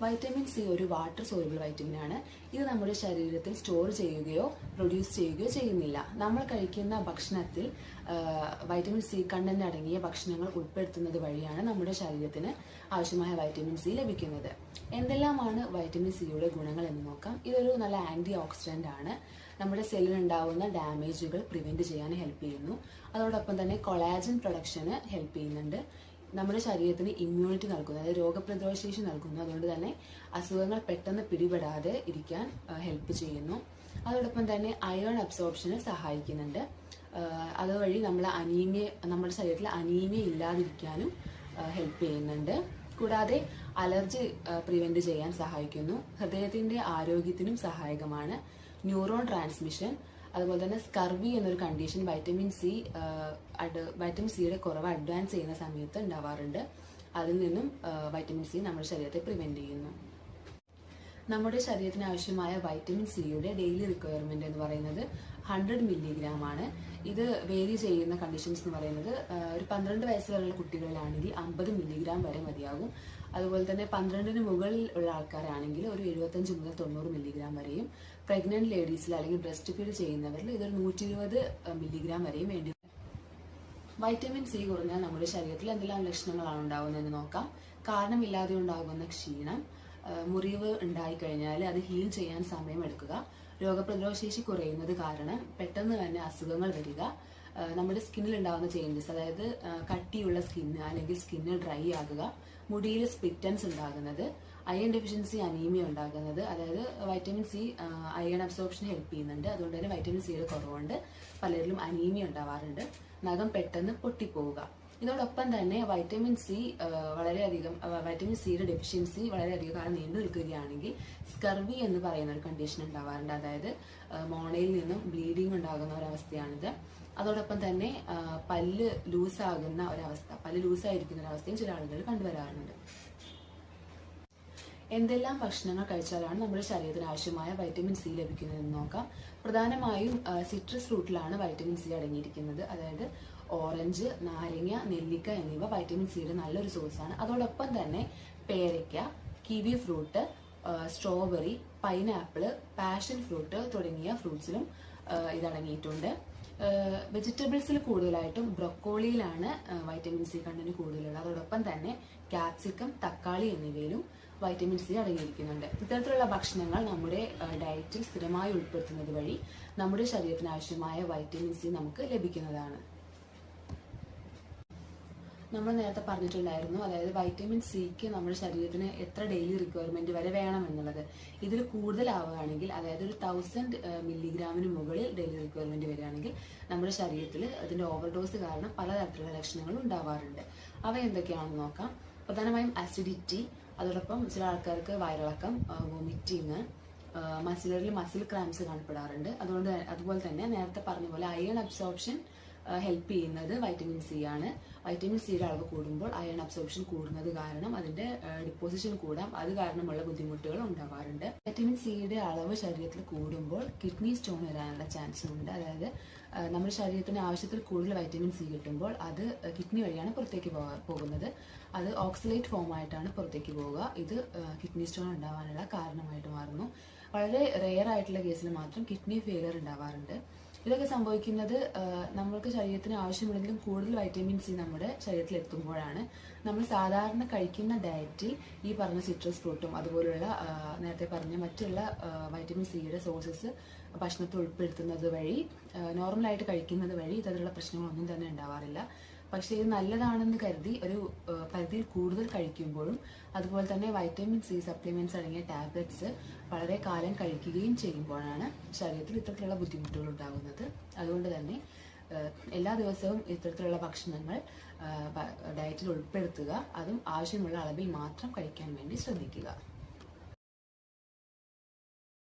Vitamin C ഒരു water soluble vitamin ആണ്. ഇത് നമ്മുടെ ശരീരത്തിൽ സ്റ്റോർ ചെയ്യുകയോ പ്രൊഡ്യൂസ് ചെയ്യുകയോ ചെയ്യുന്നില്ല. നമ്മൾ കഴിക്കുന്ന ഭക്ഷണത്തിൽ വൈറ്റമിൻ സി കണ്ടന്റ് അടങ്ങിയ ഭക്ഷണങ്ങൾ ഉൾപ്പെടുത്തുന്നത് വഴിയാണ് നമ്മുടെ ശരീരത്തിന് ആവശ്യമായ വൈറ്റമിൻ സി ലഭിക്കുന്നത്. എന്തെല്ലാമാണ് വൈറ്റമിൻ സിയുടെ ഗുണങ്ങൾ എന്ന് നോക്കാം. ഇതൊരു നല്ല ആന്റി ഓക്സിഡന്റ് ആണ്. നമ്മുടെ സെല്ലിനുണ്ടാവുന്ന ഡാമേജുകൾ പ്രിവെന്റ് ചെയ്യാൻ ഹെൽപ്പ് ചെയ്യുന്നു. അതോടൊപ്പം തന്നെ കൊളാജൻ പ്രൊഡക്ഷന് ഹെൽപ്പ് ചെയ്യുന്നുണ്ട്. നമ്മുടെ ശരീരത്തിന് ഇമ്മ്യൂണിറ്റി നൽകുന്നു, അതായത് രോഗപ്രതിരോധ ശേഷി നൽകുന്നു. അതുകൊണ്ട് തന്നെ അസുഖങ്ങൾ പെട്ടെന്ന് പിടിപെടാതെ ഇരിക്കാൻ ഹെൽപ്പ് ചെയ്യുന്നു. അതോടൊപ്പം തന്നെ അയേൺ അബ്സോർപ്ഷന് സഹായിക്കുന്നുണ്ട്. അതുവഴി നമ്മുടെ ശരീരത്തിൽ അനീമിയ ഇല്ലാതിരിക്കാനും ഹെൽപ്പ് ചെയ്യുന്നുണ്ട്. കൂടാതെ അലർജി പ്രിവെന്റ് ചെയ്യാൻ സഹായിക്കുന്നു. ഹൃദയത്തിന്റെ ആരോഗ്യത്തിനും സഹായകമാണ്. ന്യൂറോൺ ട്രാൻസ്മിഷൻ, അതുപോലെ തന്നെ സ്കർവി എന്നൊരു കണ്ടീഷൻ വൈറ്റമിൻ സിയുടെ കുറവ് അഡ്വാൻസ് ചെയ്യുന്ന സമയത്ത് ഉണ്ടാവാറുണ്ട്. അതിൽ നിന്നും വൈറ്റമിൻ സി നമ്മുടെ ശരീരത്തെ പ്രിവെന്റ് ചെയ്യുന്നു. നമ്മുടെ ശരീരത്തിന് ആവശ്യമായ വൈറ്റമിൻ സിയുടെ ഡെയിലി റിക്വയർമെന്റ് എന്ന് പറയുന്നത് 100 മില്ലിഗ്രാം ആണ്. ഇത് വേരി ചെയ്യുന്ന കണ്ടീഷൻസ് എന്ന് പറയുന്നത് ഒരു 12 വയസ്സ് വരെയുള്ള കുട്ടികളിലാണെങ്കിൽ 50 മില്ലിഗ്രാം വരെ മതിയാകും. അതുപോലെ തന്നെ 12ന് മുകളിൽ ഉള്ള ആൾക്കാരാണെങ്കിൽ ഒരു 75 മുതൽ 90 മില്ലിഗ്രാം വരെയും, പ്രഗ്നന്റ് ലേഡീസിൽ അല്ലെങ്കിൽ ബ്രസ്റ്റ് ഫീഡ് ചെയ്യുന്നവരിൽ ഇതൊരു 120 മില്ലിഗ്രാം വരെയും വേണ്ടി. വൈറ്റമിൻ സി കുറഞ്ഞാൽ നമ്മുടെ ശരീരത്തിൽ എന്തെല്ലാം ലക്ഷണങ്ങളാണ് ഉണ്ടാകുന്നതെന്ന് നോക്കാം. കാരണമില്ലാതെ ഉണ്ടാകുന്ന ക്ഷീണം, മുറിവ് ഉണ്ടായിക്കഴിഞ്ഞാൽ അത് ഹീൽ ചെയ്യാൻ സമയമെടുക്കുക, രോഗപ്രതിരോധ ശേഷി കുറയുന്നത് കാരണം പെട്ടെന്ന് തന്നെ അസുഖങ്ങൾ വരിക, നമ്മുടെ സ്കിന്നിൽ ഉണ്ടാകുന്ന ചേഞ്ചസ്, അതായത് കട്ടിയുള്ള സ്കിന്ന് അല്ലെങ്കിൽ സ്കിന്ന് ഡ്രൈ ആകുക, മുടിയിൽ സ്പ്ലിറ്റൻസ് ഉണ്ടാകുന്നത്, അയൺ ഡെഫിഷ്യൻസി അനീമിയ ഉണ്ടാകുന്നത്. അതായത് vitamin C iron absorption help ചെയ്യുന്നുണ്ട്. അതുകൊണ്ട് തന്നെ വൈറ്റമിൻ സിയുടെ കുറവുണ്ട് പലരിലും അനീമിയ ഉണ്ടാവാറുണ്ട്. നഖം പെട്ടെന്ന് പൊട്ടിപ്പോവുക. ഇതോടൊപ്പം തന്നെ വൈറ്റമിൻ സിയുടെ ഡെഫിഷ്യൻസി വളരെയധികം കാലം നീണ്ടു നിൽക്കുകയാണെങ്കിൽ സ്കർവി എന്ന് പറയുന്ന ഒരു കണ്ടീഷൻ ഉണ്ടാവാറുണ്ട്. അതായത് മോണയിൽ നിന്നും ബ്ലീഡിംഗ് ഉണ്ടാകുന്ന ഒരവസ്ഥയാണിത്. അതോടൊപ്പം തന്നെ പല്ല് ലൂസായിരിക്കുന്ന ഒരവസ്ഥയും ചില ആളുകൾ കണ്ടുവരാറുണ്ട്. എന്തെല്ലാം ഭക്ഷണങ്ങൾ കഴിച്ചാലാണ് നമ്മുടെ ശരീരത്തിന് ആവശ്യമായ വൈറ്റമിൻ സി ലഭിക്കുന്നതെന്ന് നോക്കാം. പ്രധാനമായും സിട്രസ് ഫ്രൂട്ടിലാണ് വൈറ്റമിൻ സി അടങ്ങിയിരിക്കുന്നത്. അതായത് ഓറഞ്ച്, നാരങ്ങ, നെല്ലിക്ക എന്നിവ വൈറ്റമിൻ സിയുടെ നല്ലൊരു സോഴ്സാണ്. അതോടൊപ്പം തന്നെ പേരയ്ക്ക, kiwi fruit, strawberry, pineapple, passion fruit തുടങ്ങിയ ഫ്രൂട്ട്സിലും ഇതടങ്ങിയിട്ടുണ്ട്. വെജിറ്റബിൾസിൽ കൂടുതലായിട്ടും ബ്രൊക്കോളിയിലാണ് വൈറ്റമിൻ സി കണ്ടന്റ് കൂടുതലുള്ളത്. അതോടൊപ്പം തന്നെ ക്യാപ്സിക്കം, തക്കാളി എന്നിവയിലും വൈറ്റമിൻ സി അടങ്ങിയിരിക്കുന്നുണ്ട്. ഇത്തരത്തിലുള്ള ഭക്ഷണങ്ങൾ നമ്മുടെ ഡയറ്റിൽ സ്ഥിരമായി ഉൾപ്പെടുത്തുന്നത് വഴി നമ്മുടെ ശരീരത്തിന് ആവശ്യമായ വൈറ്റമിൻ സി നമുക്ക് ലഭിക്കുന്നതാണ്. നമ്മൾ നേരത്തെ പറഞ്ഞിട്ടുണ്ടായിരുന്നു, അതായത് വൈറ്റമിൻ സിക്ക് നമ്മുടെ ശരീരത്തിന് എത്ര ഡെയിലി റിക്വയർമെന്റ് വരെ വേണം എന്നുള്ളത്. ഇതിൽ കൂടുതലാവുകയാണെങ്കിൽ, അതായത് ഒരു 1000 മില്ലിഗ്രാമിന് മുകളിൽ ഡെയിലി റിക്വയർമെന്റ് വരികയാണെങ്കിൽ നമ്മുടെ ശരീരത്തിൽ അതിന്റെ ഓവർഡോസ് കാരണം പലതരത്തിലുള്ള ലക്ഷണങ്ങൾ ഉണ്ടാവാറുണ്ട്. അവ എന്തൊക്കെയാണെന്ന് നോക്കാം. പ്രധാനമായും അസിഡിറ്റി, അതോടൊപ്പം ചില ആൾക്കാർക്ക് വയറിളക്കം, വോമിറ്റിങ്, മസിൽ ക്രാംസ് കാണപ്പെടാറുണ്ട്. അതുപോലെ തന്നെ നേരത്തെ പറഞ്ഞ പോലെ അയൺ അബ്സോർപ്ഷൻ ഹെൽപ്പ് ചെയ്യുന്നത് വൈറ്റമിൻ സി ആണ്. വൈറ്റമിൻ സിയുടെ അളവ് കൂടുമ്പോൾ അയൺ അബ്സോർപ്ഷൻ കൂടുന്നത് കാരണം അതിന്റെ ഡിപ്പോസിഷൻ കൂടാം. അത് കാരണമുള്ള ബുദ്ധിമുട്ടുകൾ ഉണ്ടാവാറുണ്ട്. വൈറ്റമിൻ സിയുടെ അളവ് ശരീരത്തിൽ കൂടുമ്പോൾ കിഡ്നി സ്റ്റോൺ വരാനുള്ള ചാൻസ് ഉണ്ട്. അതായത് നമ്മുടെ ശരീരത്തിന് ആവശ്യത്തിൽ കൂടുതൽ വൈറ്റമിൻ സി കിട്ടുമ്പോൾ അത് കിഡ്നി വഴിയാണ് പുറത്തേക്ക് പോകുന്നത്. അത് ഓക്സലേറ്റ് ഫോം ആയിട്ടാണ് പുറത്തേക്ക് പോവുക. ഇത് കിഡ്നി സ്റ്റോൺ ഉണ്ടാവാനുള്ള കാരണമായിട്ട് മാറുന്നു. വളരെ റെയർ ആയിട്ടുള്ള കേസിൽ മാത്രം കിഡ്നി ഫെയിലിയർ ഉണ്ടാവാറുണ്ട്. ഇതൊക്കെ സംഭവിക്കുന്നത് നമ്മൾക്ക് ശരീരത്തിന് ആവശ്യമുള്ളതിലും കൂടുതൽ വൈറ്റമിൻ സി നമ്മുടെ ശരീരത്തിൽ എത്തുമ്പോഴാണ്. നമ്മൾ സാധാരണ കഴിക്കുന്ന ഡയറ്റിൽ ഈ പറഞ്ഞ സിട്രസ് ഫ്രൂട്ടും അതുപോലുള്ള നേരത്തെ പറഞ്ഞ മറ്റുള്ള വൈറ്റമിൻ സിയുടെ സോഴ്സസ് ഭക്ഷണത്തിൽ ഉൾപ്പെടുത്തുന്നത് വഴി, നോർമലായിട്ട് കഴിക്കുന്നത് വഴി ഇത്തരത്തിലുള്ള പ്രശ്നങ്ങളൊന്നും തന്നെ ഉണ്ടാവാറില്ല. പക്ഷേ ഇത് നല്ലതാണെന്ന് കരുതി ഒരു പരിധിയിൽ കൂടുതൽ കഴിക്കുമ്പോഴും, അതുപോലെ തന്നെ വൈറ്റമിൻ സി സപ്ലിമെന്റ്സ് അടങ്ങിയ ടാബ്ലറ്റ്സ് വളരെ കാലം കഴിക്കുകയും ചെയ്യുമ്പോഴാണ് ശരീരത്തിൽ ഇത്തരത്തിലുള്ള ബുദ്ധിമുട്ടുകൾ ഉണ്ടാകുന്നത്. അതുകൊണ്ട് തന്നെ എല്ലാ ദിവസവും ഇത്തരത്തിലുള്ള ഭക്ഷണങ്ങൾ ഡയറ്റിൽ ഉൾപ്പെടുത്തുക, അതും ആവശ്യമുള്ള അളവിൽ മാത്രം കഴിക്കാൻ വേണ്ടി ശ്രദ്ധിക്കുക.